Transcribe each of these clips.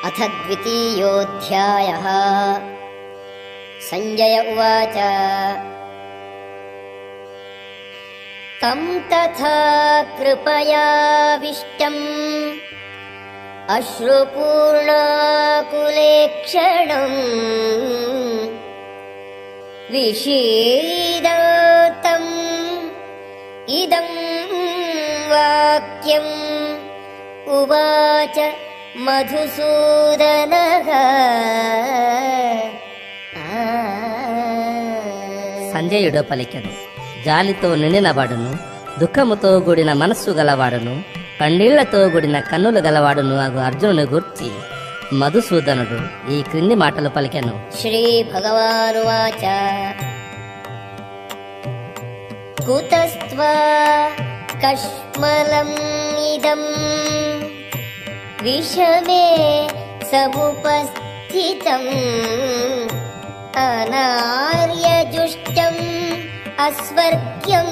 अथ द्वितीयोऽध्यायः। संजय उवाच तं तथा कृपयाविष्टम् अश्रुपूर्णाकुलेक्षणम् विषीदन्तम् इदं वाक्यम् उवाच మధుసూదనః. సంజయుడు పలికెను, జాలితో నిండినవాడును, దుఃఖముతో కూడిన మనస్సు గలవాడును, కన్నీళ్లతో కూడిన కన్నులు గలవాడును అగు అర్జునుని గూర్చి మధుసూదనుడు ఈ క్రింది మాటలు పలికెను. శ్రీ భగవానువాచ కుతస్త్వా కష్మలం ఇదం విషమే సముపస్థితం అనార్యజుష్టం అస్వర్గ్యం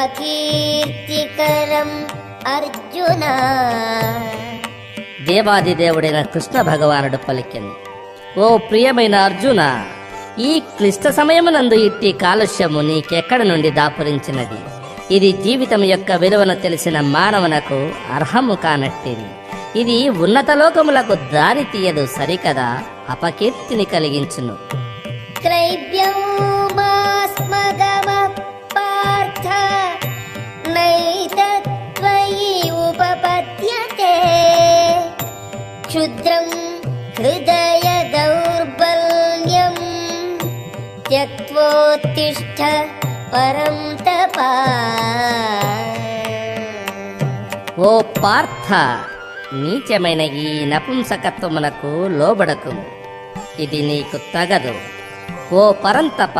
అకీర్తికరం అర్జున. దేవాదిదేవుడైన కృష్ణ భగవానుడు పలికెను, ఓ ప్రియమైన అర్జున, ఈ క్లిష్ట సమయమునందు ఇట్టి కాలుష్యము నీకెక్కడ నుండి దాపురించినది? ఇది జీవితం యొక్క విలువను తెలిసిన మానవునకు అర్హము కానట్టిది. ఇది ఉన్నత లోకములకు దారి తీయదు సరికదా, అపకీర్తిని కలిగించును. త్రైభ్యౌమాస్మగమః పార్థ నైతత్వయి ఉపపద్యతే క్షుద్రం హృదయ దౌర్బల్యం త్యక్త్వోత్తిష్ఠ పరం తపా. ఓ పార్థ, నీచమైన ఈ నపుంసకత్వమునకు లోబడకుము, ఇది నీకు తగదు. ఓ పరంతప,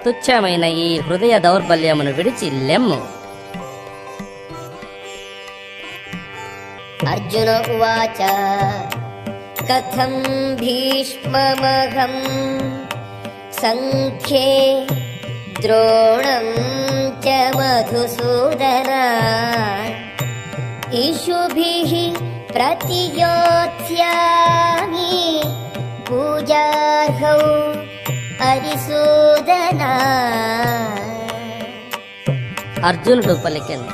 తుచ్చమైన ఈ హృదయ దౌర్బల్యమును విడిచి లెమ్ము. అర్జున ఉవాచ కథం భీష్మమహం సంఖ్యే ద్రోణం చ మధుసూదన ఇషుభిః ప్రతియోత్స్యామి పూజార్హౌ హరిసూదన. అర్జునుడు పలికెను,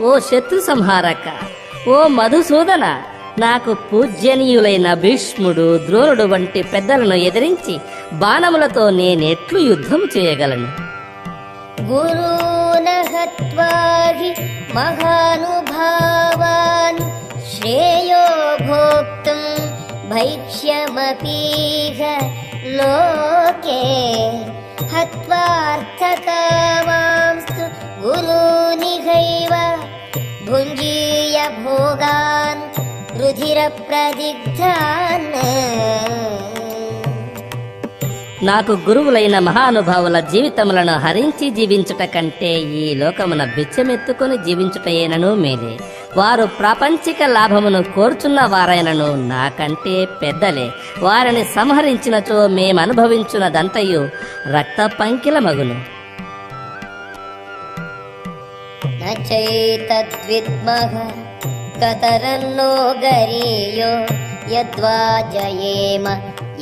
ఓ శత్రు సంహారక, ఓ మధుసూదన, నాకు పూజ్యనీయులైన భీష్ముడు, ద్రోణుడు వంటి పెద్దలను ఎదిరించి బాణములతో నేనెట్లు యుద్ధం చేయగలను? గురూన్ హత్వా హి మహానుభావాన్ శ్రేయో భోక్తుం భైక్ష్యమపీహ లోకే హత్వార్థకామాంస్తు గురూనిహైవ భుంజీయ భోగాన్ రుధిర ప్రదిగ్ధాన్. నాకు గురువులైన మహానుభావుల జీవితములను హరించి జీవించుట కంటే ఈ లోకమున బిచ్చమెత్తుకుని జీవించుటయేనను మేలే. వారు ప్రాపంచిక లాభమును కోరుచున్న వారైనను నాకంటే పెద్దలే. వారిని సంహరించినచో మేమనుభవించున్నదంతయు రక్త పంకిలమగును. నచైతద్విద్మః కతరన్నో గరీయో యద్వా జయేమ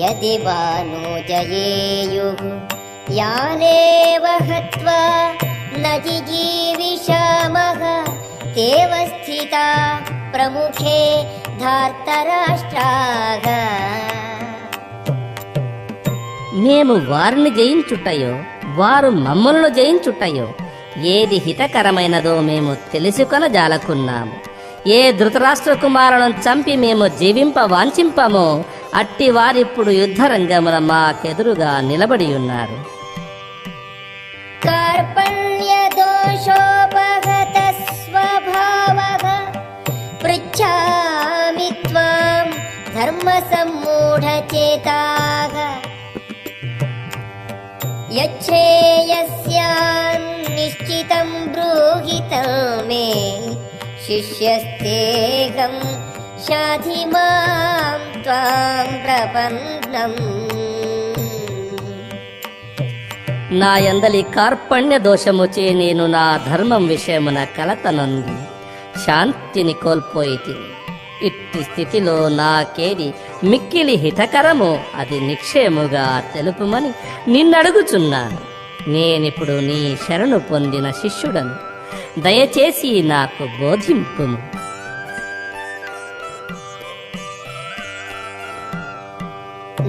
యది వా నో జయేయుః యానేవ హత్వా న జిజీవిషామః తేవ స్థితా ప్రముఖే ధార్తరాష్ట్రాః. మేము వారిని జయించుటయో వారు మమ్మల్ని జయించుటయో ఏది హితకరమైనదో మేము తెలుసుకొనజాలకున్నాము. ఏ ధృతరాష్ట్ర కుమారులను చంపి మేము జీవింప వాంఛింపమో అట్టి వారిప్పుడు యుద్ధరంగమున మాకెదురుగా నిలబడి ఉన్నారు. కార్పణ్య దోషోపగత స్వభావః పృచ్ఛామి త్వాం ధర్మ సమ్మూఢచేతాః యచ్ఛేయస్యాన్ నిశ్చితం బ్రూహి మే శిష్యస్తేహం శాధి మాం త్వాం ప్రపన్నం. నా యందలి కార్పణ్య దోషముచే నేను నా ధర్మం విషయమున కలతనంది శాంతిని కోల్పోయితిని. ఇట్టి స్థితిలో నాకేది మిక్కిలి హితకరమో అది నిక్షేముగా తెలుపుమని నిన్నడుగుచున్నాను. నేనిప్పుడు నీ శరణు పొందిన శిష్యుడను, దయచేసి నాకు బోధింపుము.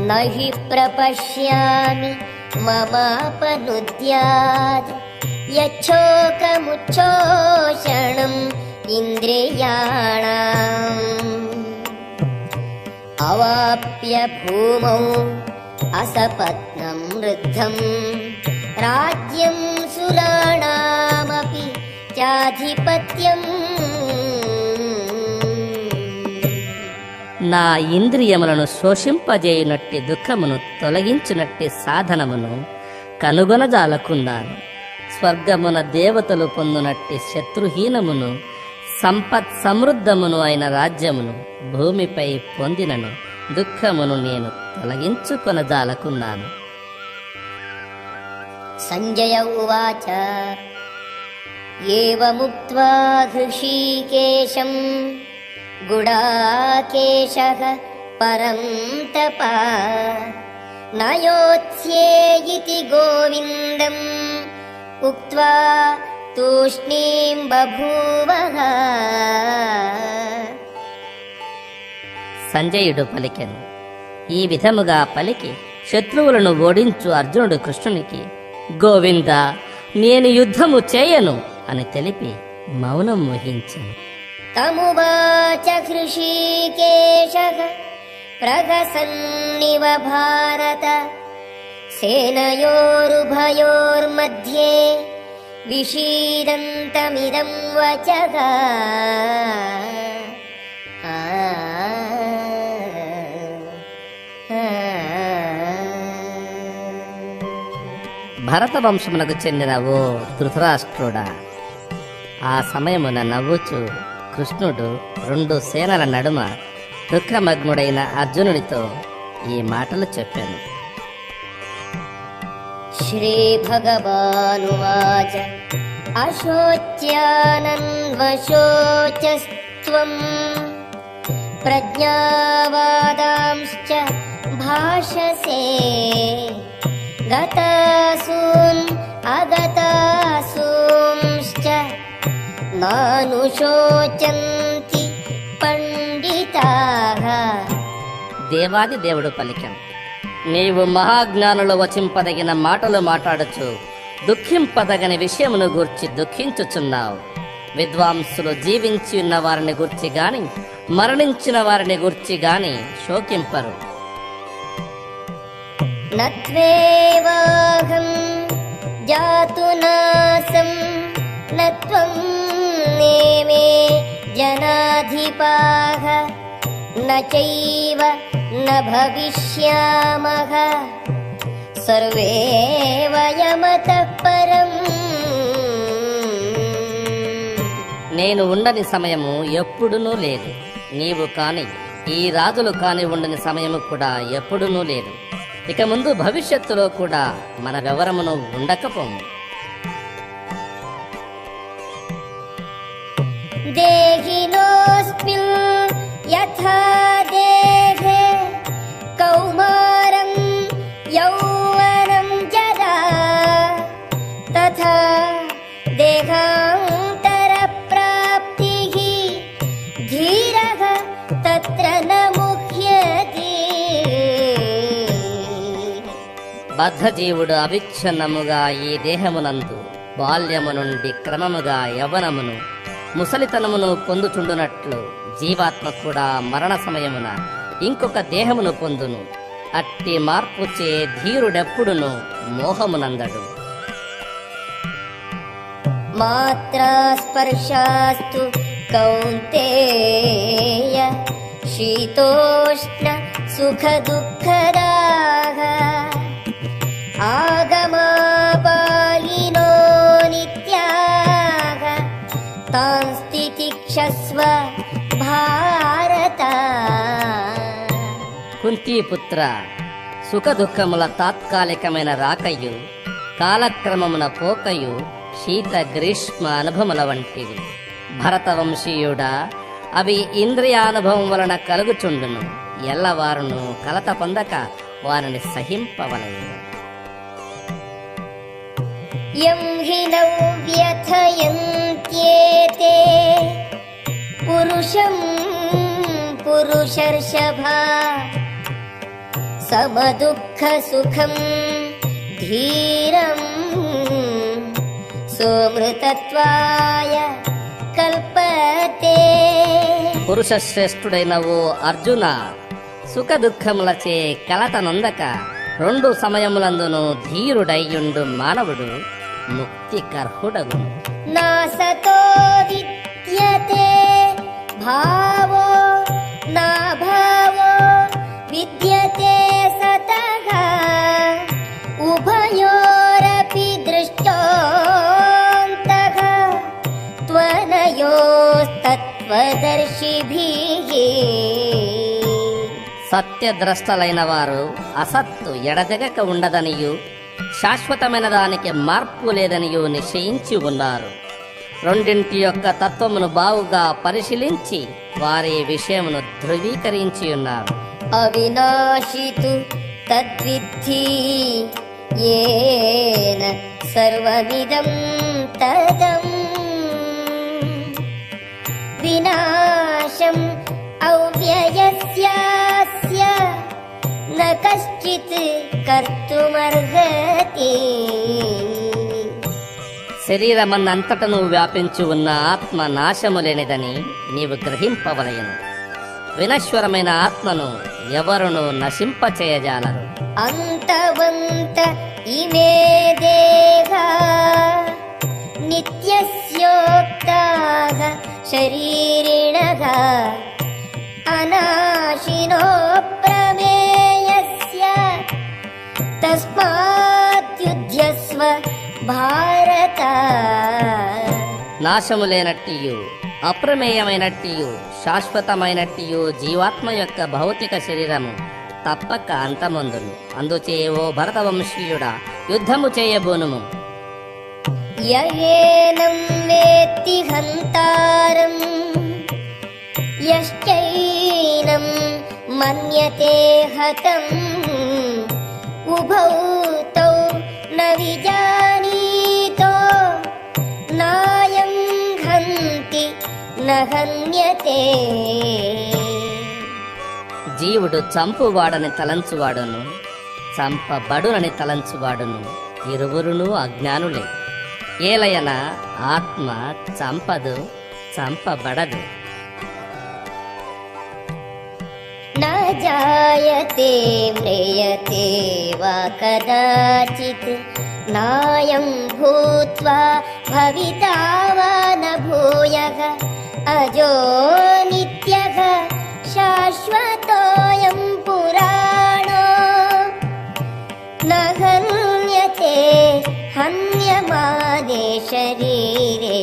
నహి ప్రపశ్యామి మమాపనుద్యాత్ యచ్చోకముచ్చోషణం ఇంద్రియాణాం అవాప్య భూమౌ అసపత్నం వృద్ధం రాజ్యం సురాణామపి చాధిపత్యం. నా ఇంద్రియములను శోషింపజేయునట్టి దుఃఖమును తొలగించునట్టి సాధనమును కనుగొనజాలకున్నాను. స్వర్గమున దేవతలు పొందునట్టి శత్రుహీనమును సంపత్ సమృద్ధమును అయిన రాజ్యమును భూమిపై పొందినను దుఃఖమును నేను తొలగించుకొనజాలకున్నాను. సంజయ ఉవాచ ఏవముక్త్వా హృషీకేశం గుడాకేశః పరం తప నయోత్స్యేయితి గోవిందం ఉక్త్వా తూష్ణీం బభూవః. సంజయుడు పలికెను. ఈ విధముగా పలికి శత్రువులను ఓడించు అర్జునుడు కృష్ణునికి, గోవింద, నేను యుద్ధము చేయను అని తెలిపి మౌనం వహించెను. తమువాచ హృషీకేశః ప్రహసన్నివ భారత సేనయోరుభయోర్मध्ये విషీదంతమిదం వచః. భరత వంశమునకు చెందిన ఓ ధృతరాష్ట్రుడా, ఆ సమయమున నవ్వుచు కృష్ణుడు రెండు సేనల నడుమ దుఃఖమగ్నుడైన అర్జునుడితో ఈ మాటలు చెప్పాను. శ్రీ భగవానువాచ అశోచ్యానన్వశోచస్త్వం ప్రజ్ఞావాదాంశ్చ భాషసే గతాసూన్ అగతాసూంశ్చ నానుశోచంతి పండితాః. దేవాది దేవుడు పలికెను. నీవు మహాజ్ఞానులు వచింపదగిన మాటలు మాట్లాడుచు దుఃఖింపదగని విషయమును గూర్చి దుఃఖించుచున్నావు. విద్వాంసులు జీవించి ఉన్న వారిని గూర్చి గాని మరణించిన వారిని గూర్చి గాని శోకింపరు. నత్వేవాహం జాతునాసం నత్వం నేమే జనాధిపాః నచైవ న భవిష్యామః సర్వే వయమతః పరం. నేను ఉండని సమయము ఎప్పుడునూ లేదు, నీవు కాని ఈ రాజులు కాని ఉండని సమయము కూడా ఎప్పుడునూ లేదు. ఇక ముందు భవిష్యత్తులో కూడా మన వివరమును ఉండకపోము. దేహినోస్మిన్ యథా దేహే కౌమారం యౌవనం జరా తథా దేహాంతర ప్రాప్తిః ధీరః తత్ర న ముహ్యతి. బద్ధజీవుడు అవిచ్ఛిన్నముగా ఈ దేహమునందు బాల్యము నుండి క్రమముగా యవ్వనమును ముసలితనమును పొందుచుండునట్లు జీవాత్మ కూడా మరణ సమయమున ఇంకొక దేహమును పొందును. అట్టి మార్పుచే ధీరుడెప్పుడును మోహమునందడు. మాత్రా స్పర్శాస్తు కౌంతేయ శీతోష్ణ సుఖ దుఃఖదాః ఆగమాపాయినో నిత్యాః తాన్ స్థితిక్షస్వ భారత. కుంతీపుత్ర, సుఖ దుఃఖముల తాత్కాలికమైన రాకయు కాలక్రమమున పోకయు శీత గ్రీష్మ అనుభవముల వంటివి. భరతవంశీయుడా, అవి ఇంద్రియానుభవం వలన కలుగుచుండును. ఎల్లవారును కలత పొందక వారిని సహింపవలెను. యం హి నౌ వ్యథయంత్యేతే పురుషం పురుషర్షభా సమదుఃఖ సుఖం ధీరం సోమృతత్వాయ కల్పతే. పురుష శ్రేష్ఠుడైన ఓ అర్జున, సుఖ దుఃఖములచే కలత నొందక రెండు సమయములందును ధీరుడయ్యుండు మానవుడు ముక్తి కర్హుడగు. నాసతో విద్యతే భావో నా భావో విద్యతే సతః ఉభయోరపి దృష్టోంతః త్వనయోస్తత్వదర్శిభిః. సత్యద్రష్టలైన వారు అసత్తు ఎడతెగక ఉండదనియు శాశ్వతమైన దానికి మార్పు లేదనియు నిశ్చయించి ఉన్నారు. రెండింటి యొక్క తత్వమును బావుగా పరిశీలించి వారి విషయమును ధృవీకరించి ఉన్నారు. అవినాశితు తద్విద్ధి యేన సర్వమిదం తదం వినాశం అవ్యయస్యాస్య న కశ్చిత్ కర్తుమర్హతి. శరీరమన్నంతటను వ్యాపించి ఉన్న ఆత్మ నాశము లేనిదని నీవు గ్రహింపవలయను. వినశ్వరమైన ఆత్మను ఎవరును నశింపచేయజాలరు. అంతవంత ఇమే దేహా నిత్యస్యోక్తాః శరీరిణః అనాశినో ప్రమేయస్య తస్మాద్యుధ్యస్వ భారత. నాశము లేనట్టియు అప్రమేయమైనట్టియు శాశ్వతమైనట్టియు జీవాత్మ యొక్క భౌతిక శరీరము తప్పక అంతమొందును. అందుచే ఓ భరతవంశీయుడా, యుద్ధము చేయబోనుము. యయేనం వేత్తి హంతారం యశ్చైనం మన్యతే హతం ఉభౌ తౌ న విజానీతో నాయం హంతి న హన్యతే. జీవుడు చంపువాడని తలంచువాడును, చంపబడునని తలంచువాడును ఇరువురును అజ్ఞానులే. ఏలయన ఆత్మ చంపదు, చంపబడదు. న జాయతే మ్రియతే వా కదాచిత్ నాయం భూత్వా భవితా వా న భూయః అజో నిత్యః శాశ్వతోయం పురాణో న హన్యతే హన్యమానే శరీరే.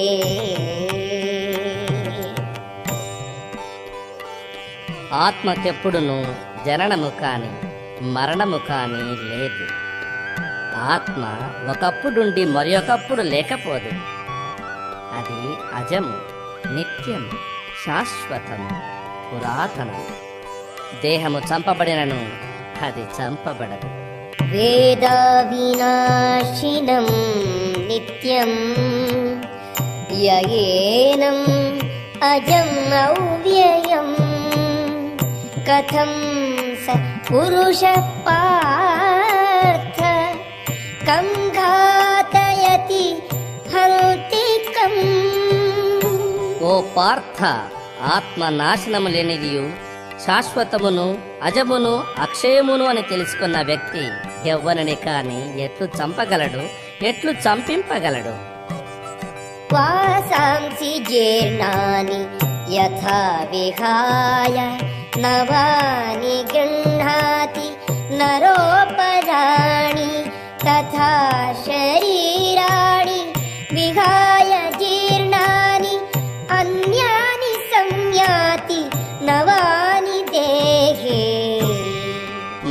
ఆత్మకెప్పుడును జననము కాని మరణము కాని లేదు. ఆత్మ ఒకప్పుడుండి మరొకప్పుడు లేకపోదు. అది అజము, నిత్యము, శాశ్వతము, పురాతనము. దేహము చంపబడినను అది చంపబడదు. వేదా వినాశినం నిత్యం యయేనం అజం అవ్యయం కథం స పురుష పార్థ కం ఘాతయతి హంతికం. ఓ పార్థ, ఆత్మ నాశనము లేనిదియు శాశ్వతమును అజమును అక్షయమును అని తెలుసుకున్న వ్యక్తి ఎవ్వరిని కాని ఎట్లు చంపగలడు, ఎట్లు చంపింపగలడు? వాసాంసి జీర్ణాని యథా విహాయ నవాని గృహ్ణాతి నరోపరాణి తథా శరీరాణి విహాయ జీర్ణాని అన్యాని సంయాతి నవాని దేహే.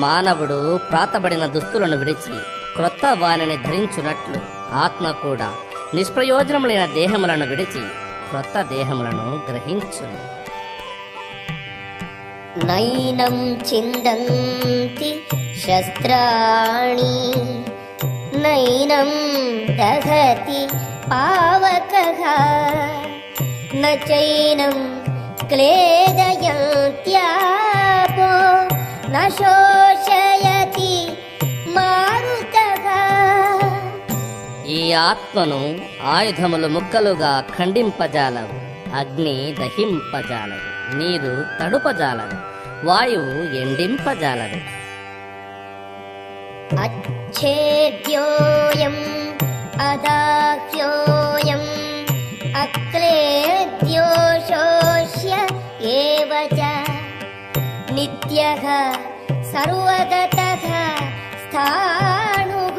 మానవుడు ప్రాతబడిన దుస్తులను విడిచి క్రొత్త వానిని ధరించున్నట్లు ఆత్మ కూడా నిష్ప్రయోజనములైన దేహములను విడిచి క్రొత్త దేహములను గ్రహించును. नैनं छिन्दन्ति शस्त्राणि नैनं दहति पावकः न चैनं क्लेदयन्त्यापो न शोषयति मारुतः. ఈ ఆత్మను ఆయుధములు ముక్కలుగా ఖండింపజాలవు, అగ్ని దహింపజాలదు, నీరు తడుపజాలదు, వాయువు ఎండింపజాలదు. अच्छेद्योऽयम् अदाह्योऽयम् अक्लेद्यो शोष्य एव च नित्यः सर्वगतः स्थाणुः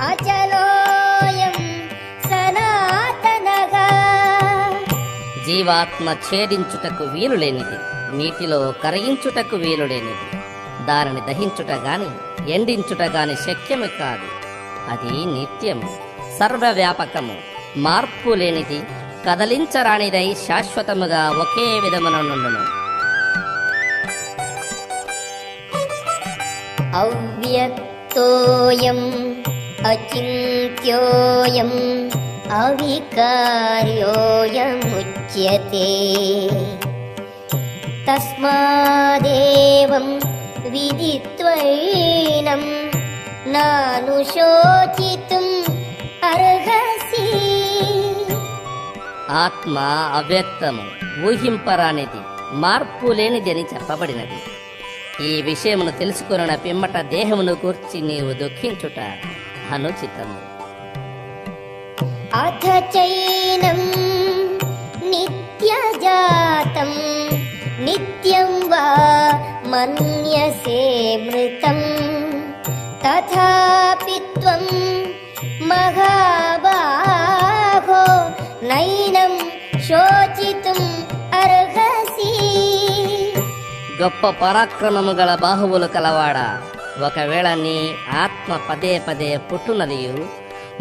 अचलोऽयं सनातनः. జీవాత్మ ఛేదించుటకు వీలులేనిది, నీటిలో కరగించుటకు వీలులేనిది, దానిని దహించుట గాని ఎండించుట గాని శక్యము కాదు. అది నిత్యము, సర్వవ్యాపకము, మార్పు లేనిది, కదలించరానిదై శాశ్వతముగా ఒకే విధమున నుండును. अव्यक्तोऽयम् अचिन्त्योऽयम् अविकार्योऽयमुच्यते तस्मादेवं विदित्वैनं नानुशोचितुम् अर्हसि. ఆత్మ అవ్యక్తము, ఊహింపరానిది, మార్పు లేనిది అని చెప్పబడినది. ఈ విషయమును తెలుసుకున్న పిమ్మట దేహమును గూర్చి నీవు దుఃఖించుట అనుచితము. अथ चैनं नित्यजातं नित्यं वा मन्यसे मृतं तथापि त्वं महाबाहो नैनं शोचितुम् अर्हसि. గొప్ప పరాక్రమము గల బాహువులు కలవాడా, ఒకవేళ నీ ఆత్మ పదే పదే పుట్టునదియు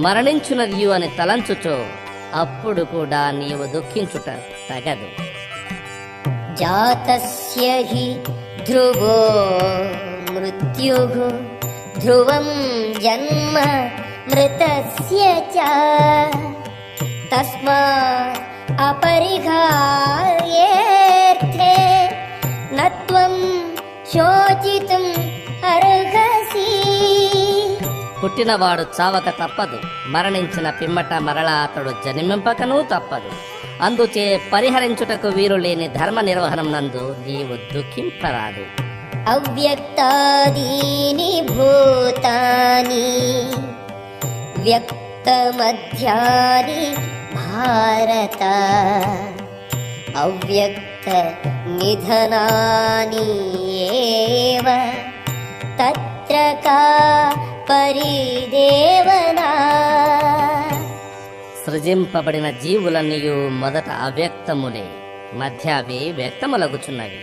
మరణించునదియు అని తలంచుచో అప్పుడు కూడా నీవు దుఃఖించుట తగదు. जातस्य हि ध्रुवो मृत्युः ध्रुवं जन्म मृतस्य च तस्मात् अपरिहार्येऽर्थे न त्वं शोचितुम् अर्हसि. పుట్టినవాడు చావక తప్పదు, మరణించిన పిమ్మట మరలా అతడు జన్మింపకనూ తప్పదు. అందుచే పరిహరించుటకు వీలు లేని ధర్మ నిర్వహణం నందు నీవు దుఃఖింపరాదు. अव्यक्तादीनि भूतानि व्यक्तमध्यानि भारत अव्यक्तनिधनानि एव तत्र का परिदेवना. సృజింపబడిన జీవులన్నీయు మొదట అవ్యక్తములే, మధ్య అవి వ్యక్తములగుచున్నవి.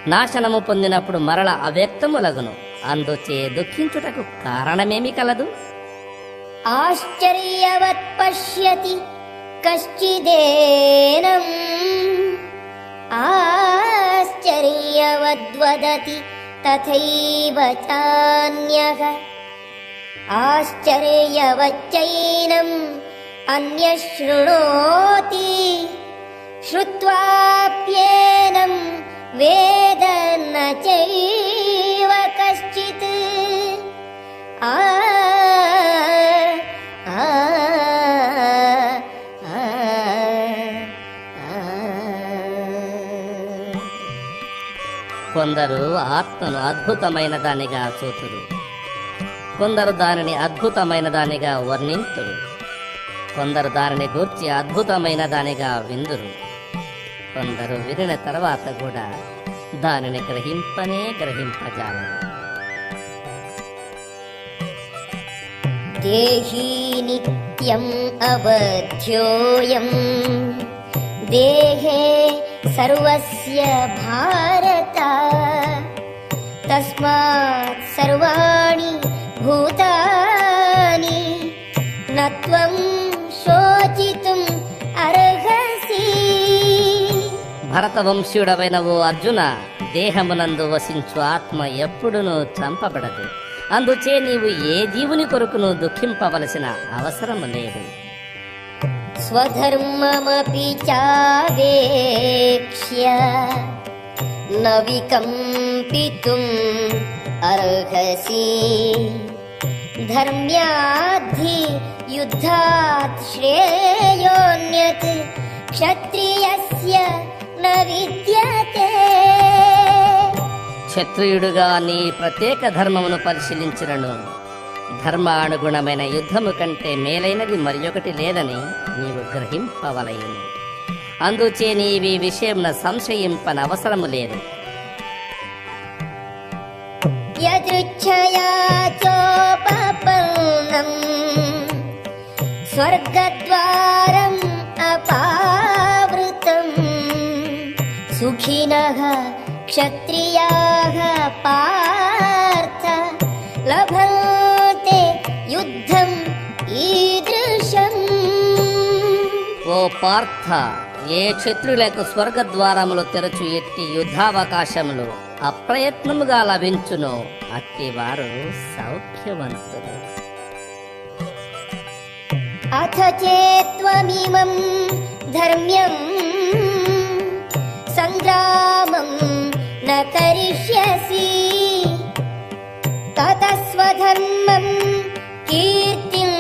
నాశనము పొందినప్పుడు మరల అవ్యక్తములగును. అందుచే దుఃఖించుటకు కారణమేమి కలదు? आश्चर्यवत् पश्यति कश्चिदेनम् आश्चर्यवद्वदति तथैव चान्यः आश्चर्यवच्चैनम् अन्यः शृणोति श्रुत्वाप्येनं वेद न चैव कश्चित्. కొందరు ఆత్మను అద్భుతమైన దానిగా చూతురు, కొందరు దానిని అద్భుతమైన దానిగా వర్ణింతురు, కొందరు దానిని గూర్చి అద్భుతమైన దానిగా విందురు, కొందరు వినిన తర్వాత కూడా దానిని గ్రహింపజాలరు. దేహీ నిత్యం అవధ్యోయం దేహే సర్వస్య భారత తస్మాత్ సర్వాణి భూతాని న త్వం శోచితుం అర్హసి. భరత భరతవంశీయుడవైన ఓ అర్జున, దేహమునందు వసించు ఆత్మ ఎప్పుడునూ చంపబడదు. అందుచే నీవు ఏ జీవుని కొరకును దుఃఖింపవలసిన అవసరము లేదు. స్వధర్మమపి చావేక్ష్య న వికంపితుం అర్హసి ధర్మ్యాద్ధి యుద్ధాత్ శ్రేయోన్యత్ క్షత్రియస్య న విద్యతే. క్షత్రియుడుగా నీ ప్రత్యేక ధర్మమును పరిశీలించినను ధర్మానుగుణమైన యుద్ధము కంటే మేలైనది మరియొకటి లేదని నీవు గ్రహింపవలయును. అందుచే నీవి విషయమున సంశయింపనవసరము లేదు. యదృచ్ఛయా చోపపన్నం స్వర్గద్వారం అపావృతం సుఖినః క్షత్రియాః పార్థ లభంతే యుద్ధం ఈదృశం. ఓ పార్థ, ఏ క్షత్రులకు స్వర్గద్వారములు తెరచు ఎట్టి యుద్ధావకాశములు అప్రయత్నముగా లభించునో అట్టి వారు సౌఖ్యవంతులు. అథ చేత్వమిమం ధర్మ్యం సంగ్రామం న కరిష్యసి తతః స్వధర్మం కీర్తిం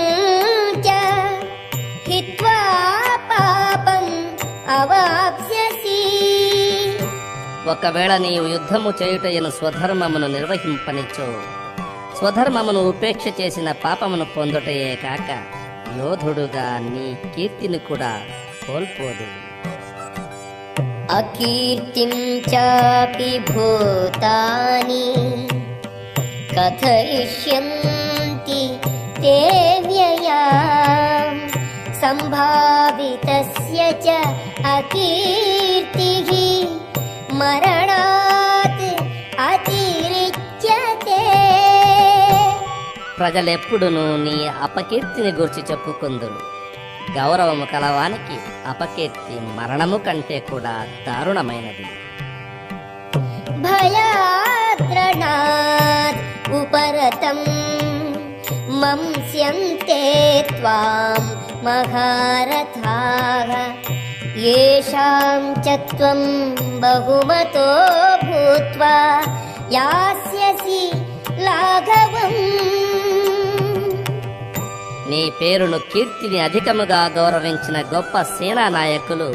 చ హిత్వా పాపం అవాప్స్యసి. ఒకవేళ నీవు యుద్ధము చేయుటయను స్వధర్మమును నిర్వహింపనిచో, స్వధర్మమును ఉపేక్ష చేసిన పాపమును పొందుటయే కాక యోధుడుగా నీ కీర్తిని కూడా కోల్పోదు. అకీర్తిం చాపి భూతాని కథయిష్యంతి తే వ్యయాం సంభావితస్య చ అకీర్తిః మరణాత్ అతిరిచ్యతే. ప్రజలెప్పుడునూ నీ అపకీర్తిని గూర్చి చెప్పుకొందురు. గౌరవము కలవానికి అపకీర్తి మరణము కంటే కూడా దారుణమైనది. భయాద్రణాద్ ఉపరతం మంస్యంతే త్వాం మహారథాః యేషాం చ త్వం బహుమతో భూత్వా యాస్యసి లాఘవం. నీ పేరును కీర్తిని అధికముగా గౌరవించిన గొప్ప సేనా నాయకులు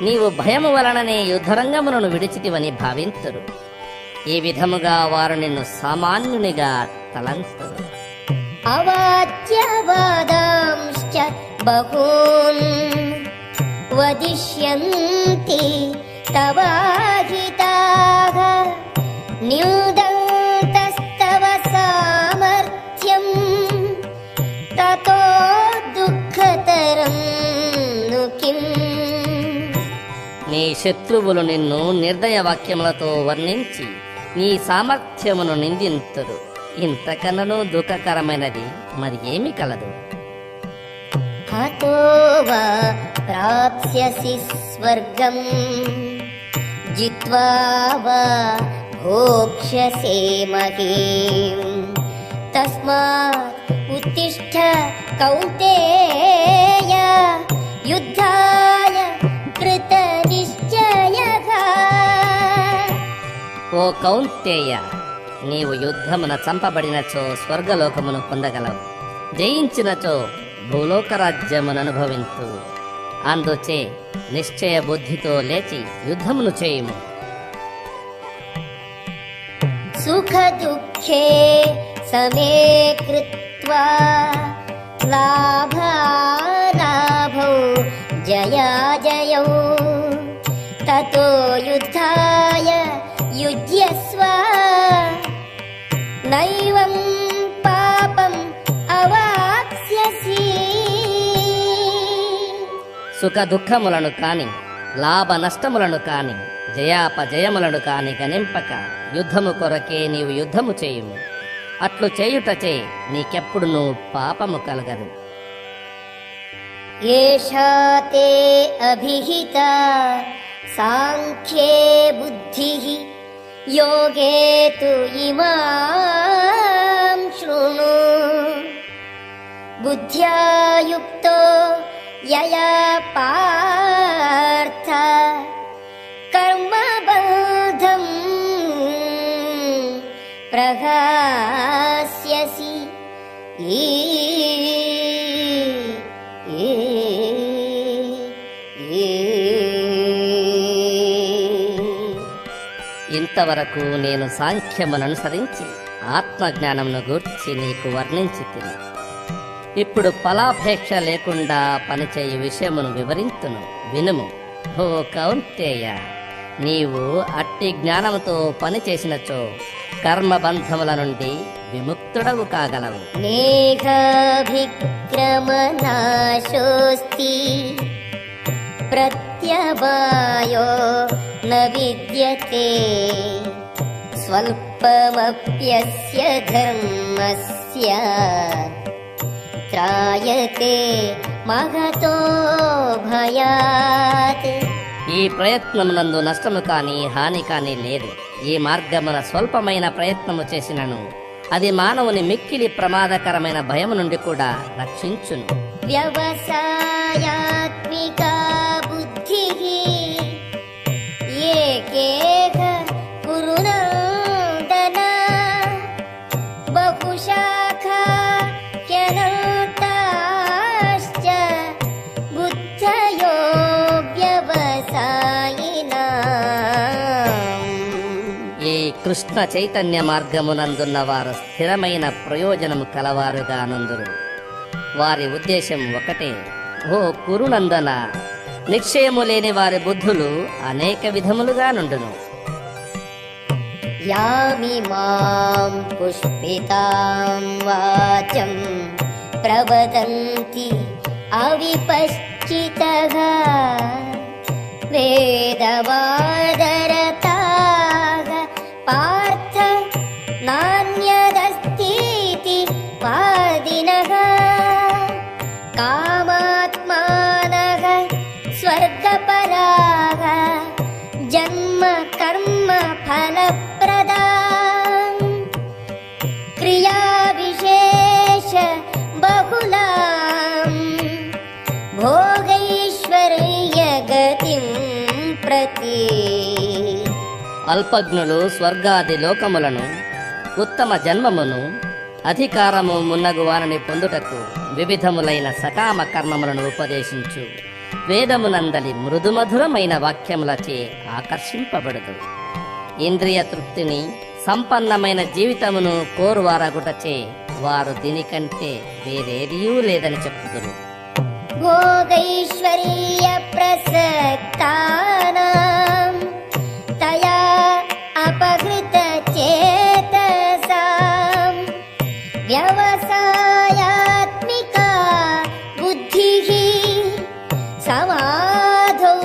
నీవు భయము వలననే యుద్ధరంగములను విడిచితివని భావింతురు. ఈ విధముగా వారు నిన్ను సామాన్యునిగా తలంతురు. అవాచ్యవాదాంశ్చ బహూన్ వదిష్యంతి తవాహితాః న్యూదంతస్తవ సామర్థ్యం తతో దుఃఖతరం ను కిం. నీ శత్రువులు నిన్ను నిర్దయ వాక్యములతో వర్ణించి నీ సామర్థ్యమును నిందింతురు. ఇంతకన్నను దుఃఖకరమైనది మరి ఏమి కలదు? హతో వా ప్రాప్స్యసి స్వర్గం జిత్వా వా భోక్ష్యసే మహీం తస్మాత్ ఉత్తిష్ఠ కౌంతేయ యుద్ధాయ కృత నిశ్చయః. ఓ కౌంతేయ, నీవు యుద్ధమున చంపబడినచో స్వర్గలోకమును పొందగలవు, జయించినచో భూలోక రాజ్యమును అనుభవింతు. అందుచే నిశ్చయ బుద్ధితో లేచి యుద్ధమును చేయుము. సుఖ దుఃఖే సమే కృత్వా లాభాలాభౌ జయాజయౌ తతో యుద్ధాయ యుజ్యస్వ నైవం పాపం అవాప్స్యసి. సుఖ దుఃఖములను కాని, లాభ నష్టములను కాని, జయాపజయములను కాని గణింపక యుద్ధము కొరకే నీవు యుద్ధము చేయుము. అట్లు చేయుటచే నీకెప్పుడునూ పాపము కలగదు. ఏషా తే అభిహిత సాంఖ్యే బుద్ధిః యోగే తు ఇమాం శృణు బుద్ధ్యా యుక్తో యయా పార్థ కర్మబంధం ప్రహాస్యసి. ఇంతవరకు నేను సాంఖ్యమును అనుసరించి ఆత్మజ్ఞానమును గూర్చి నీకు వర్ణించి తిని, ఇప్పుడు ఫలాపేక్ష లేకుండా పనిచేయు విషయమును వివరింతును, వినుము. ఓ కౌంతేయ, నీవు అట్టి జ్ఞానముతో పనిచేసినచో కర్మబంధముల నుండి విముక్తుడవు కాగలవు. నేహాభిక్రమనాశోస్తి ప్రత్యవాయో న విద్యతే స్వల్పమప్యస్య ధర్మస్య త్రాయతే మహతో భయాత్. ఈ ప్రయత్నమునందు నష్టము కాని హాని కాని లేదు. ఈ మార్గమున స్వల్పమైన ప్రయత్నము చేసినను అది మానవుని మిక్కిలి ప్రమాదకరమైన భయము నుండి కూడా రక్షించును. వ్యవసాయాత్మికా బుద్ధిః ఏకేహ కురునందన బహుశాఖా హ్యనంతాశ్చ బుద్ధయో వ్యవసాయినాం. ఈ కృష్ణ చైతన్య మార్గమునందున్న వారు స్థిరమైన ప్రయోజనము కలవారుగా నందురు. వారి ఉద్దేశం ఒకటే. ఓ కురునందన, నిశ్చయము లేని వారి బుద్ధులు అనేక విధములుగా నుండును. యామిమాం పుష్పితాం వాచం ప్రవదంతి అవిపశ్చితః వేదవాదరతాః పార్థ నాన్యదస్తితి వాదినః కామాత్మానః స్వర్గపరాః జన్మ కర్మ ఫలప్రదాం క్రియా విశేష బహుళాం భోగైశ్వర్య గతిం ప్రతి. అల్పజ్ఞులు స్వర్గాది లోకములను, ఉత్తమ జన్మమును, అధికారము మున్నగు వారిని పొందుటకు వివిధములైన సకామ కర్మములను ఉపదేశించు వేదమునందలి మృదుమధురమైన వాక్యములచే ఆకర్షింపబడదు. ఇంద్రియ తృప్తిని, సంపన్నమైన జీవితమును కోరువారగుటచే వారు దీనికంటే వేరేదియూ లేదని చెప్పుదురు. భోగైశ్వర్య ప్రసక్తానాం తయా అపహృత చేతసాం వ్యవసాయాత్మికా బుద్ధిః సమాధౌ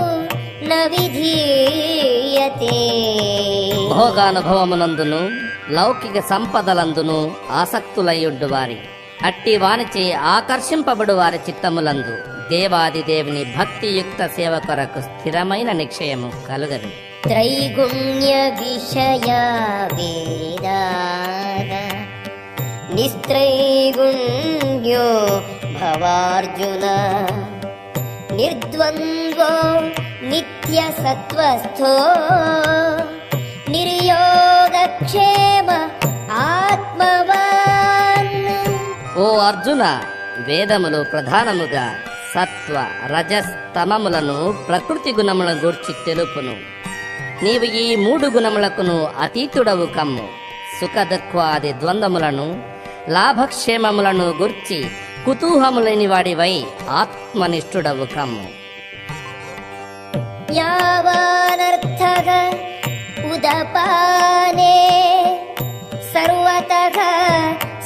న విధీయతే. భోగానుభవమునందును లౌకిక సంపదలందును ఆసక్తులయ్యుండు వారి అట్టి వానిచే ఆకర్షింపబడు వారి చిత్తములందు దేవాదిదేవుని భక్తియుక్త సేవ కొరకు స్థిరమైన నిశ్చయము కలుగదు. త్రైగుణ్య విషయ వేదాః నిస్త్రైగుణ్యో భవార్జున నిర్ద్వంద్వో నిత్య సత్వస్థో నిర్యోగక్షేమ ఆత్మవాన్. ఓ అర్జున, వేదములు ప్రధానముగా సత్వ రజస్తమములను ప్రకృతి గుణములను గూర్చి తెలుపును. నీవు ఈ మూడు గుణములకును అతీతుడవు కమ్ము. సుఖ దుఃఖాది ద్వంద్వములను, లాభక్షేమములను గూర్చి కుతూహములేని వాడివై ఆత్మనిష్ఠుడవు కమ్ము. యావానర్థః ఉదపానే సర్వతః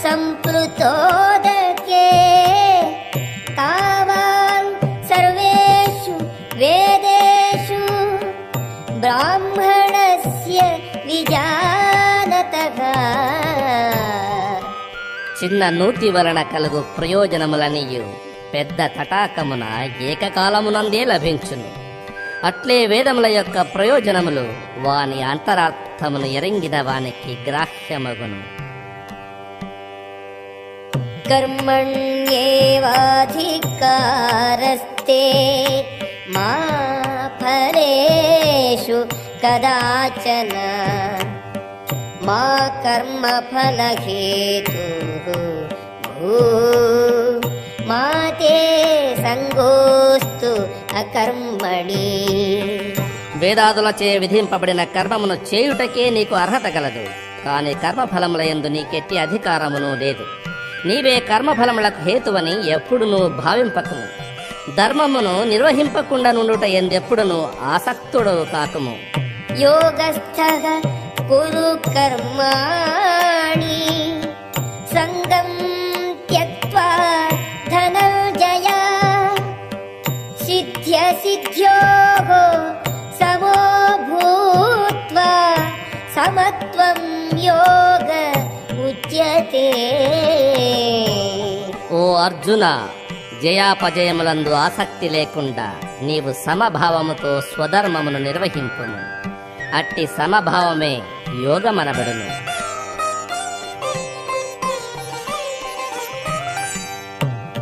సంప్లుతోదకే తావాన్ సర్వేషు వేదేషు బ్రాహ్మణస్య విజానతః. చిన్న నూతి వలన కలుగు ప్రయోజనములనియు పెద్ద తటాకమున ఏకకాలమునందే లభించును. అట్లే వేదముల యొక్క ప్రయోజనములు వాని అంతరార్థమును ఎరింగిన వానికి గ్రాహ్యమగును. కర్మణ్యేవాధికారస్తే మా ఫలేషు కదాచన మా కర్మ ఫలహేతుః మా తే సంగోస్తు అకర్మణి. వేదాదులచే విధింపబడిన కర్మమును చేయుటకే నీకు అర్హత కలదు, కాని కర్మఫలముల యందు నీకెట్టి అధికారమును లేదు. నీవే కర్మఫలములకు హేతువని ఎప్పుడునూ భావింపకము. ధర్మమును నిర్వహింపకుండా నుండుట ఎందెప్పుడునూ ఆసక్తుడు కాకము. యోగస్థః కురు కర్మాణి సంగం త్యక్త్వా ధనంజయ సిద్ధ్యోః సమో భూత్వా సమత్వం యోగ ఉచ్యతే. ఓ అర్జున, జయాపజయములందు ఆసక్తి లేకుండా నీవు సమభావముతో స్వధర్మమును నిర్వహింపుము. అట్టి సమభావమే యోగమనబడును.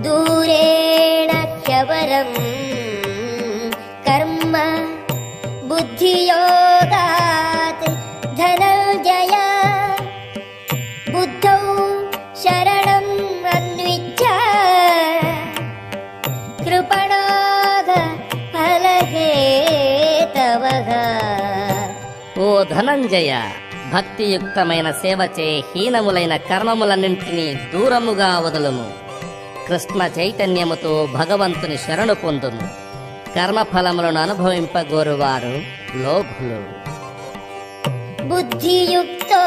దూరేణ హ్యవరం కర్మ బుద్ధియోగాత్ ధనంజయ బుద్ధౌ శరణం అన్విచ్ఛ కృపణాగ ఫలహేతవః. ఓ ధనంజయ, భక్తియుక్తమైన సేవచే హీనములైన కర్మములన్నింటినీ దూరముగా వదులుము. కృష్ణ చైతన్యముతో భగవంతుని శరణు పొందుము. కర్మఫలములను అనుభవింపగోరువారు లోభులు. బుద్ధియుక్తో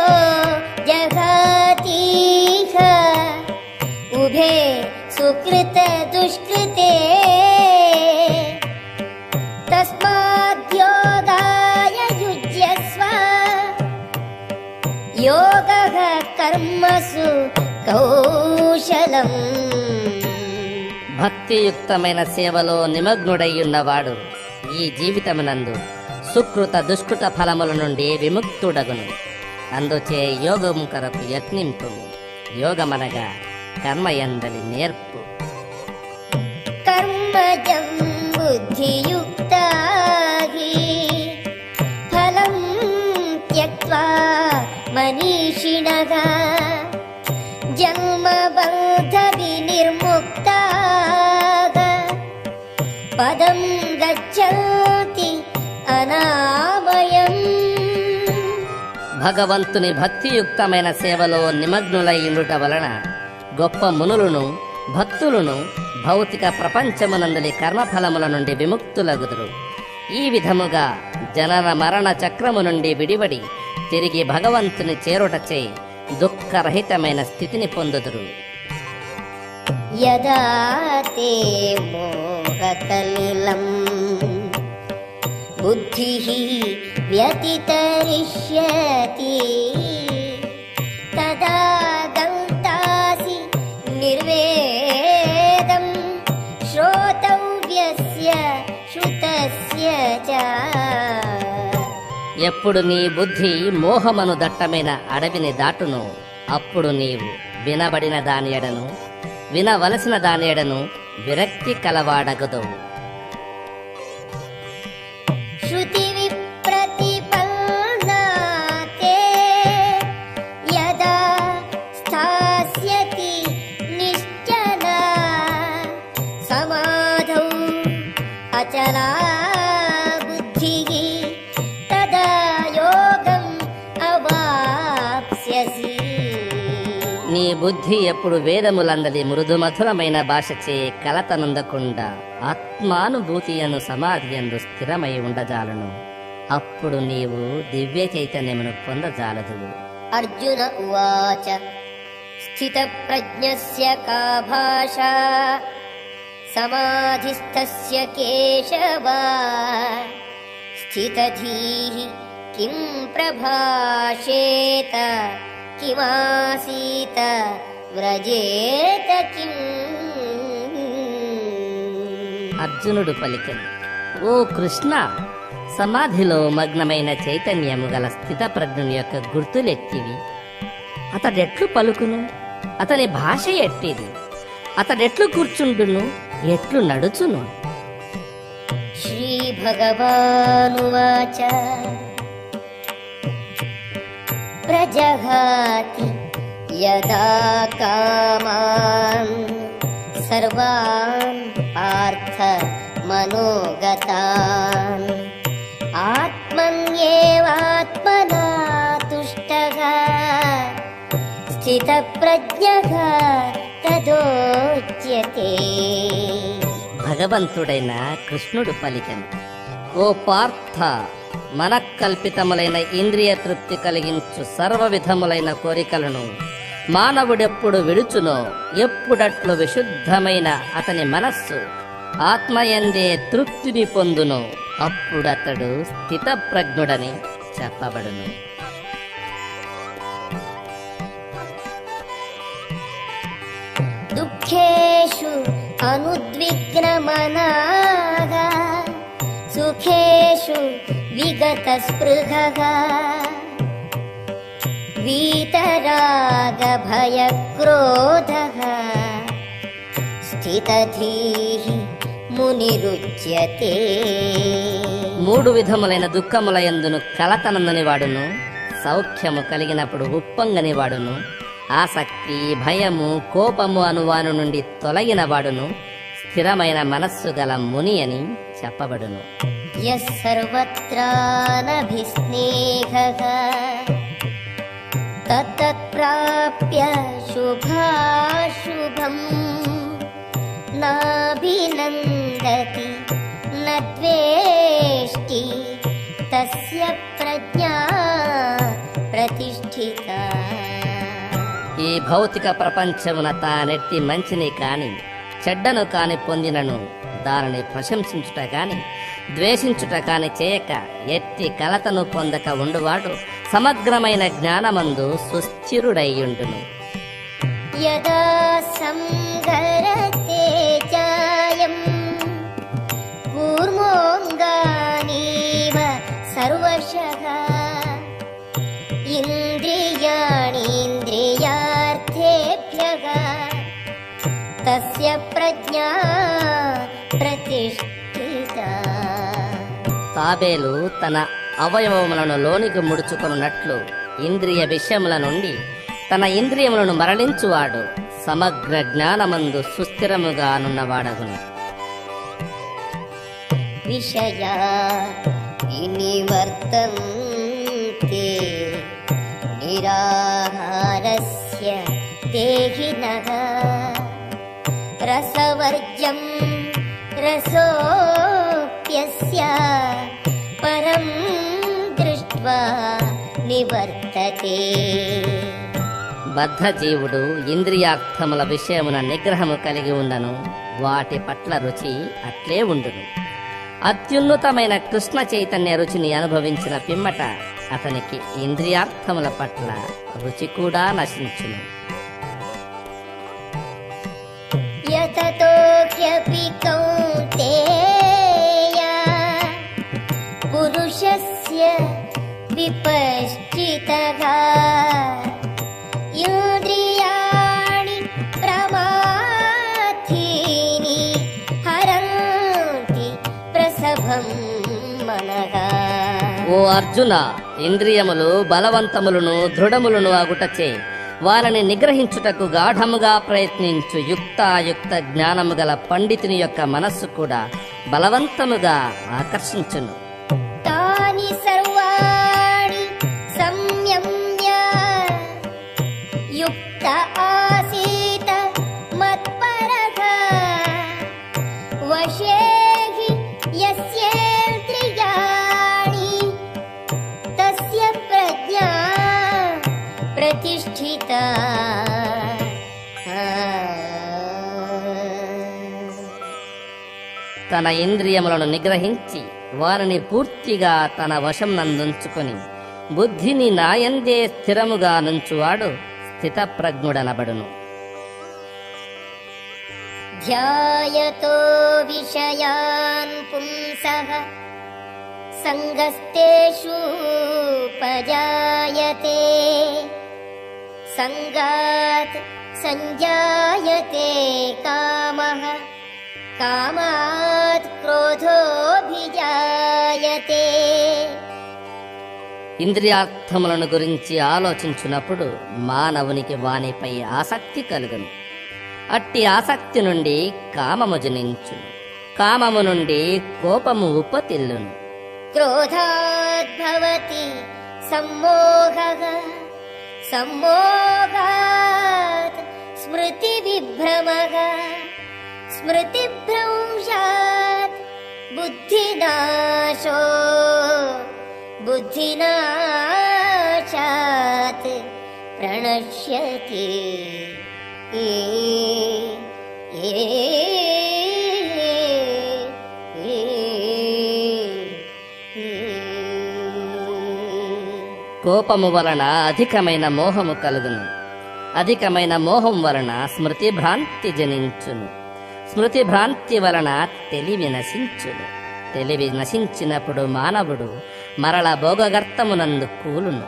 జగాతీహ ఉభే సుకృత దుష్కృతే తస్మాద్యోగాయ యుజ్యస్వ యోగః కర్మసు కౌశలం. భక్తియుక్తమైన సేవలో నిమగ్నుడయ్యున్నవాడు ఈ జీవితమునందు సుకృత దుష్కృత ఫలముల నుండి విముక్తుడగును. అందుచే యోగము కొరకు యత్నింపు. యోగమనగా కర్మయందలి నేర్పు. కర్మజం బుద్ధియుక్తా హి ఫలం త్యక్త్వా మనీషిణః జన్మబంధ వినిర్ముక్తాః పదం గచ్చంతి అనామయం. భగవంతుని భక్తియుక్తమైన సేవలో నిమగ్నులయ్యుండుట వలన గొప్ప మునులను భక్తులను భౌతిక ప్రపంచమునందలి కర్మఫలముల నుండి విముక్తులగుదురు. ఈ విధముగా జనన మరణ చక్రము నుండి విడివడి తిరిగి భగవంతుని చేరుటచే దుఃఖరహితమైన స్థితిని పొందుదురు. యదా తే మోహకలిలం బుద్ధిః వ్యతితరిష్యతి తదా గంతాసి నిర్వేదం శ్రోతవ్యస్య శృతస్య చ. ఎప్పుడు నీ బుద్ధి మోహమను దట్టమైన అడవిని దాటును, అప్పుడు నీవు వినబడిన దాని ఎడను వినవలసిన దాని ఎడను విరక్తి కలవాడగదువు. శృతి విప్రతిపన్నా తే యదా స్థాస్యతి నిశ్చలా సమాధౌ అచలా బుద్ధిః తదా యోగం అవాప్స్యసి. నీ బుద్ధి ఎప్పుడు వేదములందలి మృదుమధురమైన భాషచే కలతనందకుండా ఆత్మానుభూతి అను సమాధి యందు స్థిరమై ఉండజాలను. అప్పుడు నీవు దివ్య చైతన్యమును పొందజాలదువు. అర్జున ఉవాచ స్థితప్రజ్ఞస్య కా భాషా సమాధిస్థస్య కేశవ స్థితధీః కిం ప్రభాషేత కిమాసీత వ్రజేత కిం. అర్జునుడు పలికెను, ఓ కృష్ణ, సమాధిలో మగ్నమైన చైతన్యము గల స్థితప్రజ్ఞుని యొక్క గుర్తులెట్టివి. అతడెట్లు పలుకును? అతని భాష ఎట్టిది? అతడెట్లు కూర్చుండును? ఎట్లు నడుచును? శ్రీభగవానువాచ ప్రజహాతి యదా కామాన్ సర్వాన్ పార్థ మనోగతాన్ ఆత్మన్యేవాత్మనా తుష్టః స్థితప్రజ్ఞః తదోచ్యతే. భగవంతుడైన కృష్ణుడు పలికెను, ఓ పార్థ, మనకల్పితములైన ఇంద్రియ తృప్తి కలిగించు సర్వ విధములైన కోరికలను మానవుడెప్పుడు విడుచునో, ఎప్పుడట్లు విశుద్ధమైన అతని మనస్సు ఆత్మయందే తృప్తిని పొందునో, అప్పుడతడు స్థితప్రజ్ఞుడని చెప్పబడును. దుఃఖేషు అనుద్విగ్నమనాః సుఖేషు విగతస్పృహః వీతరాగభయక్రోధః స్థితధీః మునిరుచ్యతే. మూడు విధములైన దుఃఖములయందును కలతనందని వాడును, సౌఖ్యము కలిగినప్పుడు ఉప్పొంగని వాడును, ఆసక్తి, భయము, కోపము అనువాను నుండి తొలగిన వాడును స్థిరమైన మనస్సు గల ముని అని చెప్పబడును. యః సర్వత్రానభిస్నేహః తత్తత్ప్రాప్య శుభాశుభం నాభినందతి నద్వేష్టి తస్య ప్రజ్ఞా ప్రతిష్ఠిత. ఈ భౌతిక ప్రపంచమున తానెట్టి మంచిని కాని చెడ్డను కాని పొందినను దానిని ప్రశంసించుట కాని ద్వేషించుట కాని చేయక ఎట్టి కలతను పొందక ఉండువాడు సమగ్రమైన జ్ఞానమందు సుస్థిరుడయ్యుండును. యదా సంగరతే చాయం కూర్మోంగానీవ సర్వశః ఇంద్రియాణీంద్రియార్థేభ్యః తస్య ప్రజ్ఞా ప్రతిష్ఠితా. తాబేలు తన అవయవములను లోనికి ముడుచుకొనున్నట్లు ఇంద్రియ విషయముల నుండి తన ఇంద్రియములను మరలించువాడు సమగ్ర జ్ఞానమందు సుస్థిరముగా నున్నవాడగును. విషయా వినివర్తంతే నిరాహారస్య దేహినః రసవర్జ్యం రసోప్యస్య పరం దృష్ట్వా నివర్తతే. బద్ధజీవుడు ఇంద్రియార్థముల విషయమున నిగ్రహము కలిగి ఉండను, వాటి పట్ల రుచి అట్లే ఉండును. అత్యున్నతమైన కృష్ణ చైతన్య రుచిని అనుభవించిన పిమ్మట అతనికి ఇంద్రియార్థముల పట్ల రుచి కూడా నశించును. యతతో హ్యపి కౌంతేయ పురుషస్య విపశ్చితః ఇంద్రియాణి ప్రమాథీని హరంతి ప్రసభం మనః. ఓ అర్జున, ఇంద్రియములు బలవంతములను దృఢములను అగుటచే వారిని నిగ్రహించుటకు గాఢముగా ప్రయత్నించు యుక్తాయుక్త జ్ఞానము గల పండితుని యొక్క మనస్సు కూడా బలవంతముగా ఆకర్షించును. తాని సర్వాణి సంయమ్య యుక్త ఆసీత మత్పరః వశే హి యస్యేంద్రియాణి తస్య ప్రజ్ఞా ప్రతిష్ఠిత. తన ఇంద్రియములను నిగ్రహించి వారిని పూర్తిగా తన వశం నందుంచుకొని బుద్ధిని నాయందే స్థిరముగా నుంచువాడు స్థితప్రజ్ఞుడనబడును. ध्यायतो विषयान् पुंसः सङ्गस्तेषूपजायते सङ्गात् सञ्जायते कामः कामात् क्रोधोऽभिजायते. ఇంద్రియార్థములను గురించి ఆలోచించినప్పుడు మానవునికి వానిపై ఆసక్తి కలుగును. అట్టి ఆసక్తి నుండి కామము జనించును. కామము నుండి కోపము ఉపతిల్లును. क्रोधाद्भवति सम्मोहः सम्मोहात् स्मृतिविभ्रमः स्मृतिभ्रंशात् बुद्धिनाशो बुद्धिनाशात् प्रणश्यति. కోపము వలన అధికమైన మోహము కలుగును. అధికమైన మోహం వలన స్మృతి భ్రాంతి జనించును. స్మృతి భ్రాంతి వలన తెలివి నశించును. తెలివి నశించినప్పుడు మానవుడు మరల భోగగర్తమునందు కూలును.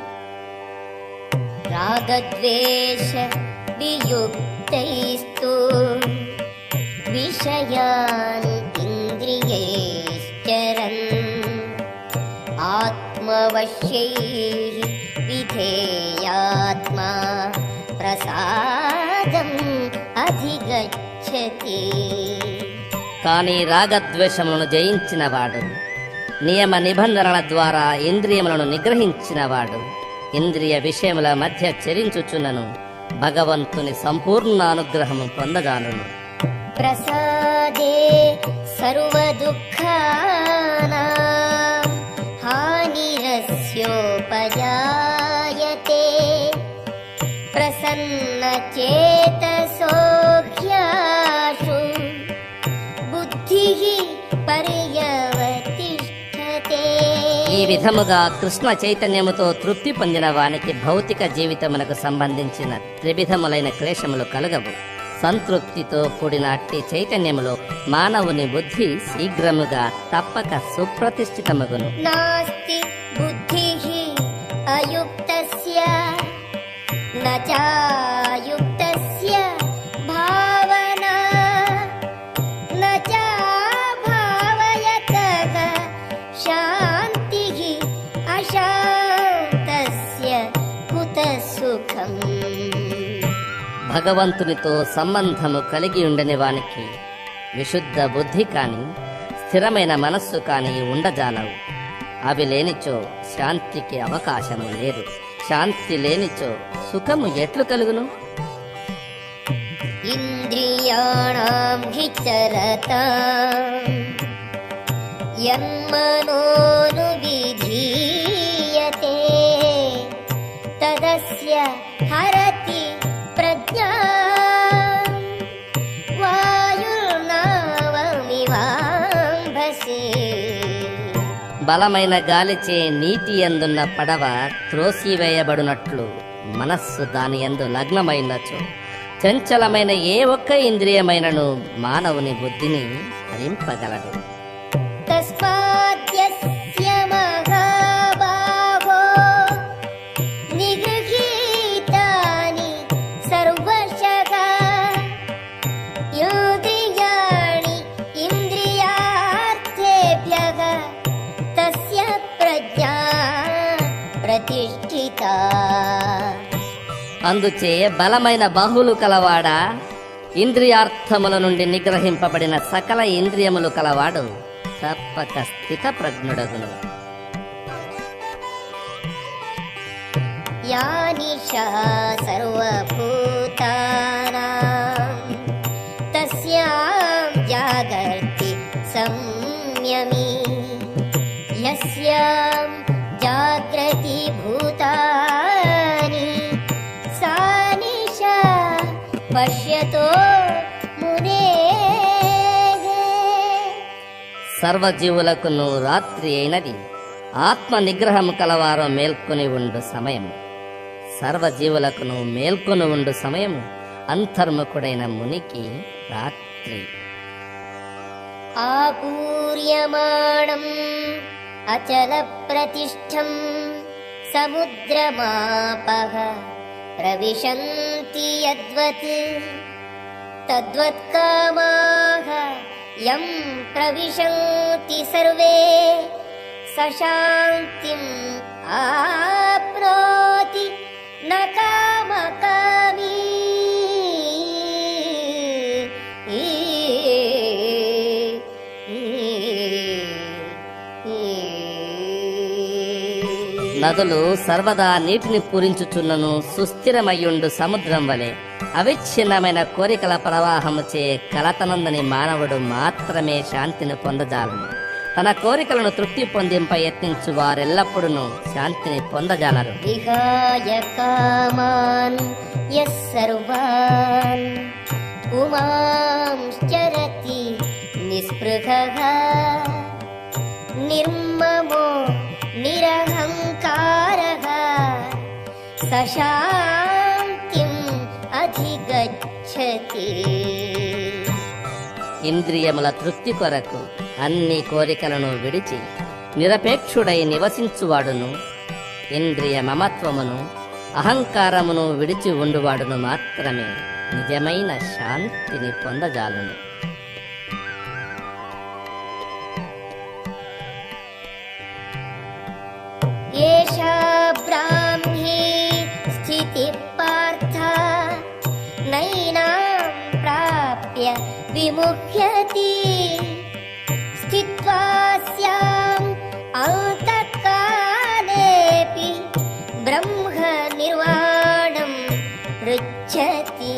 రాగద్వేష వియుక్తైస్తు విషయాన్ ఇంద్రియైశ్చరన్ ఆత్మవశ్యైః విధేయాత్మా ప్రసాదం అధిగచ్చతి. కానీ రాగద్వేషములను జయించినవాడు, నియమ నిబంధనల ద్వారా ఇంద్రియములను నిగ్రహించినవాడు ఇంద్రియ విషయముల మధ్య చరించుచున్నను భగవంతుని సంపూర్ణ అనుగ్రహము పొందజాలును. ప్రసాదే సర్వదుఃఖానాం హానిరస్యోపజాయతే ప్రసన్నచేతసో హ్యాశు బుద్ధిః పర్యవతిష్ఠతే. ఈ విధముగా కృష్ణ చైతన్యముతో తృప్తి పొందిన వానికి భౌతిక జీవితమునకు సంబంధించిన త్రివిధములైన క్లేశములు కలగవు. సంతృప్తితో కూడిన అట్టి చైతన్యములో మానవుని బుద్ధి శీఘ్రముగా తప్పక సుప్రతిష్ఠితమగును. నాస్తి బుద్ధిః అయుక్తస్య నచాయుక్తస్య భావనా నచా భావయతః శాంతిః అశాంతస్య కుతః సుఖం. భగవంతునితో సంబంధము కలిగి ఉండని వానికి విశుద్ధ బుద్ధి కాని స్థిరమైన మనస్సు కాని ఉండజాలవు. అవి లేనిచో శాంతికి అవకాశము లేదు. శాంతి లేనిచో సుఖము ఎట్లు కలుగును? ఇంద్రియాణం హిచరతాం యన్మనోను విధీయతే తదస్య హరతి ప్రజ్ఞాం వాయుర్నావమివాంభసే. బలమైన గాలిచే నీటి యందున్న పడవ త్రోసివేయబడినట్లు మనస్సు దాని యందు లగ్నమైనచో చంచలమైన ఏ ఒక్క ఇంద్రియమైనను మానవుని బుద్ధిని హరింపగలదు. తస్మాద్యస్య మహాబాహో నిగృహీతాని సర్వశః ఇంద్రియాణి ఇంద్రియార్థేభ్యః తస్య ప్రజ్ఞా ప్రతిష్ఠితా. అందుచే బలమైన బాహులు కలవాడా, ఇంద్రియార్థముల నుండి నిగ్రహింపబడిన సకల ఇంద్రియములు కలవాడు తప్పక స్థిత ప్రజ్ఞుడగును. యానిషా సర్వభూతానాం తస్యాం జాగర్తి సంయమి యస్యాం జాగ్రతి భూతాని సా నిశా పశ్యతో మునేః. సర్వజీవులకును రాత్రి అయినది ఆత్మ నిగ్రహము కలవారు మేల్కొని ఉండు సమయము. సర్వజీవులకును మేల్కొని ఉండు సమయము అంతర్ముఖుడైన మునికి రాత్రి. గాయత్రి. ఆపూర్యమాణం అచల ప్రతిష్టం సముద్రమాపః ప్రవిశంతి యద్వత్ తద్వత్కామాః యం ప్రవిశంతి సర్వే సశాంతిం ఆప్నోతి న కామకామీ. నదులు సర్వదా నీటిని పూరించుచున్నను సుస్థిరమయ్యుండు సముద్రం వలె అవిచ్ఛిన్నమైన కోరికల ప్రవాహముచే కలతనందని మానవుడు మాత్రమే శాంతిని పొందజాలను. తన కోరికలను తృప్తి పొందింప యత్నించు వారెల్లప్పుడూ శాంతిని పొందజాలరు. విహాయ కామాన్ యస్ సర్వాన్ పుమాంశ్చరతి నిస్పృహః నిర్మమో నిరహంకారః సశాంతిం అధిగచ్చతి. ఇంద్రియముల తృప్తి కొరకు అన్ని కోరికలను విడిచి నిరపేక్షుడై నివసించువాడును, ఇంద్రియ మమత్వమును అహంకారమును విడిచి ఉండువాడును మాత్రమే నిజమైన శాంతిని పొందజాలును. ఏషా బ్రాహ్మీ స్థితి పార్థ నైనాం ప్రాప్య విముహ్యతి స్థిత్వా స్యాం అంతఃకాలేపి బ్రహ్మ నిర్వాణం పృచ్ఛతి.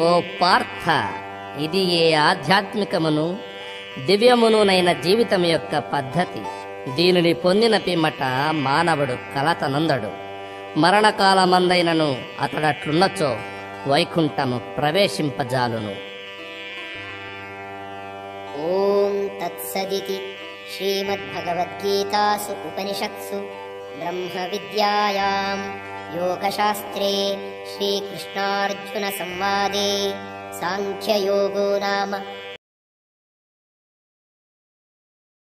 ఓ పార్థ, ఇది ఏ ఆధ్యాత్మికమును దివ్యమునునైన జీవితం యొక్క పద్ధతి. దీనిని పొందిన పిమ్మట మానవుడు కలతనందడు. మరణకాలమందైనను అతడట్లున్నచో వైకుంఠము ప్రవేశింపజాలును. ఓం తత్సదితి శ్రీమద్భగవద్గీతాసు ఉపనిషత్సు బ్రహ్మ విద్యాయాం యోగశాస్త్రే శ్రీకృష్ణార్జున సంవాదే సాంఖ్యయోగో నామ